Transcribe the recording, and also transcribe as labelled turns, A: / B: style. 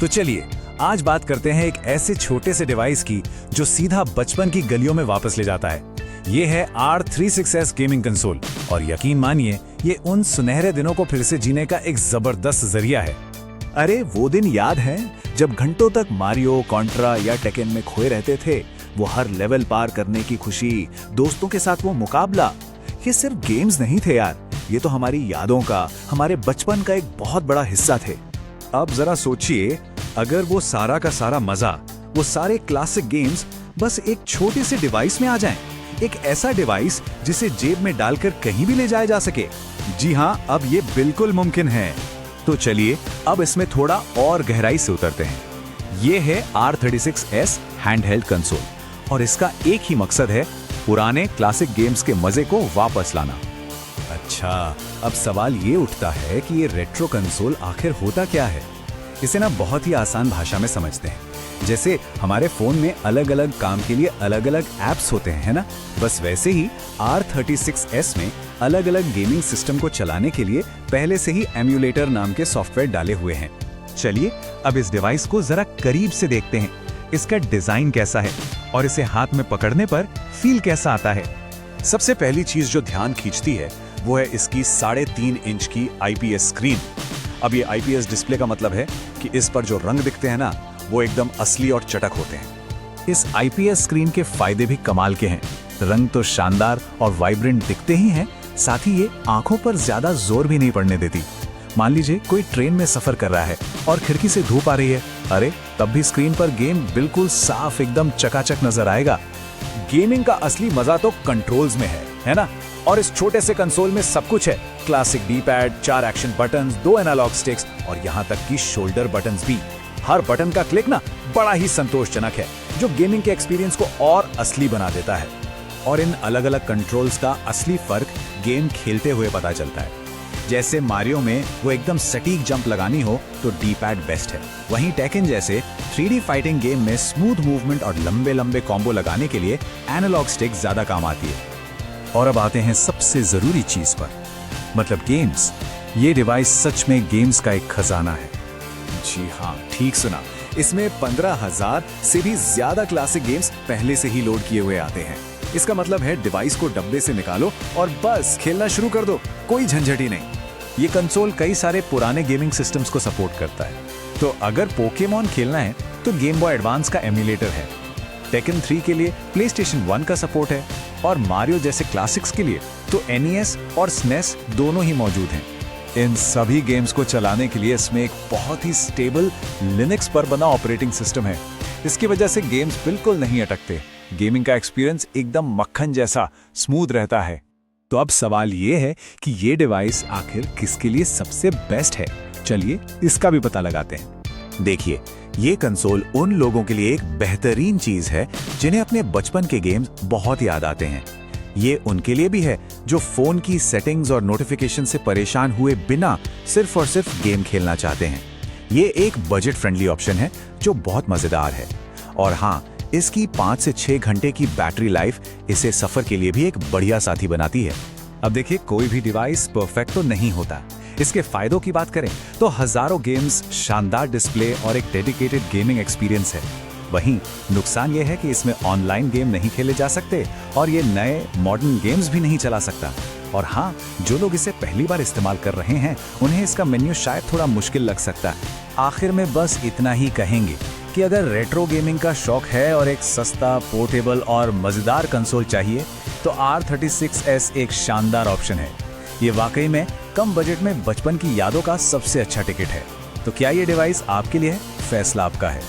A: तो चलिए आज बात करते हैं एक ऐसे छोटे से डिवाइस की जो सीधा बचपन की गलियों में वापस ले जाता है। ये है R36S गेमिंग कंसोल और यकीन मानिए ये उन सुनहरे दिनों को फिर से जीने का एक जबरदस्त जरिया है। अरे वो दिन याद है जब घंटों तक मारियो, कॉन्ट्रा या टेकन में खोए रहते थे। वो हर लेवल पार करने की खुशी, दोस्तों के साथ वो मुकाबला, ये सिर्फ गेम्स नहीं थे यार, ये तो हमारी यादों का, हमारे बचपन का एक बहुत बड़ा हिस्सा थे। अब जरा सोचिए, अगर वो सारा का सारा मजा, वो सारे क्लासिक गेम्स बस एक छोटे से डिवाइस में आ जाएं, एक ऐसा डिवाइस जिसे जेब में डालकर कहीं भी ले जाया जा सके। जी हाँ, अब ये बिल्कुल मुमकिन है। तो चलिए अब इसमें थोड़ा और गहराई से उतरते हैं। ये है R36S हैंडहेल्ड कंसोल और इसका एक ही मकसद है, पुराने क्लासिक गेम्स के मजे को वापस लाना। अच्छा, अब सवाल ये उठता है कि ये रेट्रो कंसोल आखिर होता क्या है। इसे ना बहुत ही आसान भाषा में समझते हैं। जैसे हमारे फोन में अलग अलग काम के लिए अलग अलग ऐप्स होते हैं, है ना? बस वैसे ही R36S में अलग अलग गेमिंग सिस्टम को चलाने के लिए पहले से ही एम्यूलेटर नाम के सॉफ्टवेयर डाले हुए हैं। चलिए अब इस डिवाइस को जरा करीब से देखते हैं। इसका डिजाइन कैसा है और इसे हाथ में पकड़ने पर फील कैसा आता है। सबसे पहली चीज जो ध्यान खींचती है वो है इसकी 3.5 इंच की IPS स्क्रीन। अब ये IPS डिस्प्ले का मतलब है कि इस पर जो रंग दिखते हैं ना, वो एकदम असली और चटक होते हैं। इस IPS स्क्रीन के फायदे भी कमाल के हैं। रंग तो शानदार और वाइब्रेंट दिखते ही हैं, साथ ही ये आंखों पर ज्यादा जोर भी नहीं पड़ने देती। मान लीजिए कोई ट्रेन में सफर कर रहा है और खिड़की से धूप आ रही है, अरे तब भी स्क्रीन पर गेम बिल्कुल साफ, एकदम चकाचक नजर आएगा। गेमिंग का असली मजा तो कंट्रोल्स में है ना? और इस छोटे से कंसोल में सब कुछ है। Classic D pad, 4 action buttons, 2 analogue sticks और यहाँ तक कि शोल्डर बटन्स भी। हर बटन का क्लिक ना बड़ा ही संतोषजनक है, जो गेमिंग के एक्सपीरियंस को और असली बना देता है। और इन अलग अलग कंट्रोल्स का असली फर्क गेम खेलते हुए पता चलता है। जैसे मारियो में वो एकदम सटीक जंप लगानी हो तो डी-पैड बेस्ट है। वहीं टेकन जैसे 3D फाइटिंग गेम में स्मूथ मूवमेंट और लंबे लंबे कॉम्बो लगाने के लिए एनालॉग स्टिक ज्यादा काम आती है। और अब आते हैं सबसे जरूरी चीज पर, मतलब गेम्स। ये डिवाइस सच में गेम्स का एक खजाना है। जी हाँ, ठीक सुना, इसमें 15,000 से भी ज्यादा क्लासिक गेम्स पहले से ही लोड किए हुए आते हैं। इसका मतलब है डिवाइस को डब्बे से निकालो और बस खेलना शुरू कर दो, कोई झंझट ही नहीं। ये कंसोल कई सारे पुराने गेमिंग सिस्टम्स को सपोर्ट करता है। तो अगर पोकेमॉन खेलना है तो गेम बॉय एडवांस का एम्यूलेटर है। टेकन 3 के लिए PlayStation 1 का सपोर्ट है और मारियो जैसे क्लासिक्स के लिए तो NES और SNES दोनों ही मौजूद हैं। इन सभी गेम्स को चलाने के लिए इसमें एक बहुत ही स्टेबल लिनक्स पर बना ऑपरेटिंग सिस्टम है। इसकी वजह से गेम्स बिल्कुल नहीं अटकते। गेमिंग का एक्सपीरियंस एकदम मक्खन जैसा स्मूथ रहता है। तो अब सवाल ये है कि ये डिवाइस आखिर किसके लिए सबसे बेस्ट है। चलिए इसका भी पता लगाते हैं। देखिए, ये कंसोल उन लोगों के लिए एक बेहतरीन चीज है जिन्हें अपने बचपन के गेम्स बहुत याद आते हैं। ये उनके लिए भी है जो फोन की सेटिंग्स और नोटिफिकेशन से परेशान हुए बिना सिर्फ और सिर्फ गेम खेलना चाहते हैं। ये एक बजट फ्रेंडली ऑप्शन है जो बहुत मजेदार है। और हाँ, इसकी 5 से 6 घंटे की बैटरी लाइफ इसे सफर के लिए भी एक बढ़िया साथी बनाती है। अब देखिए, कोई भी डिवाइस परफेक्ट तो नहीं होता। इसके फायदों की बात करें तो हजारों गेम्स, शानदार डिस्प्ले और एक डेडिकेटेड गेमिंग एक्सपीरियंस है। वहीं नुकसान यह है कि इसमें ऑनलाइन गेम नहीं खेले जा सकते और ये नए मॉडर्न गेम्स भी नहीं चला सकता। और हाँ, जो लोग इसे पहली बार इस्तेमाल कर रहे हैं उन्हें इसका मेन्यू शायद थोड़ा मुश्किल लग सकता है। आखिर में बस इतना ही कहेंगे कि अगर रेट्रो गेमिंग का शौक है और एक सस्ता, पोर्टेबल और मजेदार कंसोल चाहिए तो R36S एक शानदार ऑप्शन है। ये वाकई में कम बजट में बचपन की यादों का सबसे अच्छा टिकट है। तो क्या ये डिवाइस आपके लिए है? फैसला आपका है।